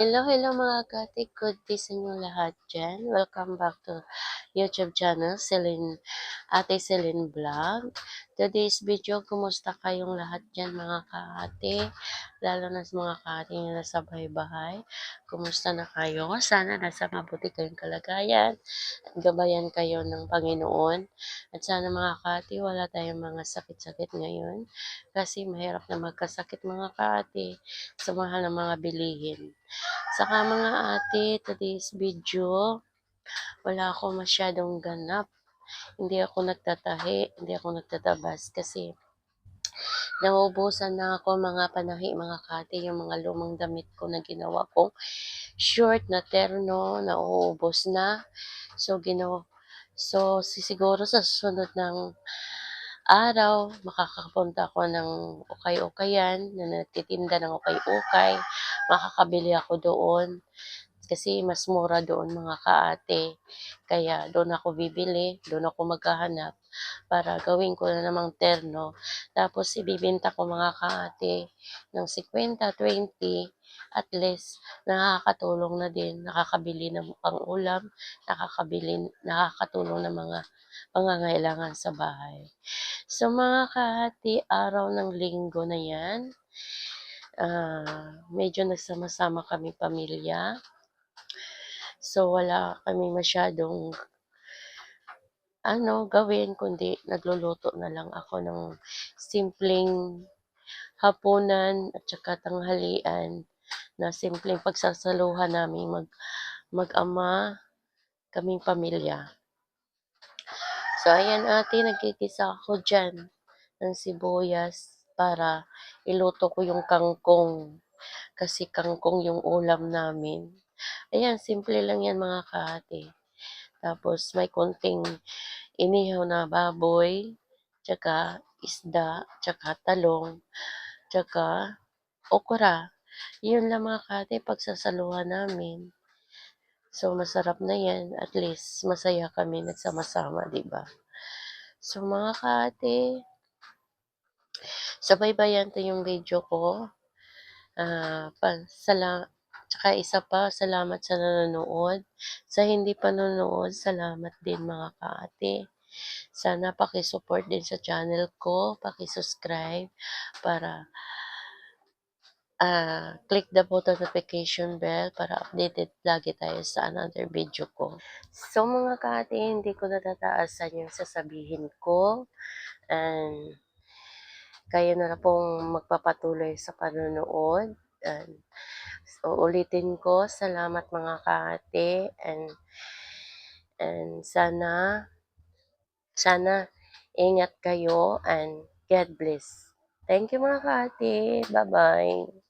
Hello, hello mga kati. Good day sa inyo lahat dyan. Welcome back to YouTube channel, Ate Celine Vlog. Today's video, kumusta kayong lahat dyan mga kaate? Lalo na sa mga kaate na nasa bahay-bahay. Kumusta na kayo? Sana nasa mabuti kayong kalagayan at gabayan kayo ng Panginoon. At sana mga kaate, wala tayong mga sakit-sakit ngayon kasi mahirap na magkasakit mga kaate sa mahal ng mga bilihin. Saka mga ate, today's video, wala ako masyadong ganap. Hindi ako nagtatahi, hindi ako nagtatabas kasi nauubusan na ako mga panahi, mga kate, yung mga lumang damit ko na ginawa kong short na terno, nauubos na. So, siguro sa susunod ng araw, makakapunta ako ng ukay-ukayan na nagtitinda ng ukay-ukay. Makakabili ako doon kasi mas mura doon mga kaate. Kaya doon ako bibili, doon ako maghahanap para gawin ko na namang terno. Tapos ibibenta ko mga kaate ng 50, 20, at least nakakatulong na din, nakakabili ng pang-ulam, nakakatulong ng mga pangangailangan sa bahay. So mga kahati, araw ng linggo na yan, medyo nagsama-sama kami pamilya. So wala kami masyadong gawin kundi nagluluto na lang ako ng simpleng hapunan at saka tanghalian na simpleng pagsasaluhan namin mag-ama, kaming pamilya. So ayan ate, nagkikisa ako dyan ng sibuyas para iluto ko yung kangkong. Kasi kangkong yung ulam namin. Ayan, simple lang yan mga kaate. Tapos may konting inihaw na baboy, tsaka isda, tsaka talong, tsaka okra. Yun lang mga kaate, pagsasaluhan namin. So masarap na yan, at least masaya kami nagsama-sama, di ba? So mga kaate, sabay-bayan to yung video ko. Tsaka isa pa, salamat sa nanonood. Sa hindi pa nanonood, salamat din mga kaate. Sana paki-support din sa channel ko, paki-subscribe para click the button notification bell para updated lagi tayo sa another video ko. So mga kaate, hindi ko natataasan yung sasabihin ko. And kayo na pong magpapatuloy sa panonood. And so, ulitin ko, salamat mga kaate, and sana ingat kayo and God bless. Thank you mga kaate. Bye-bye.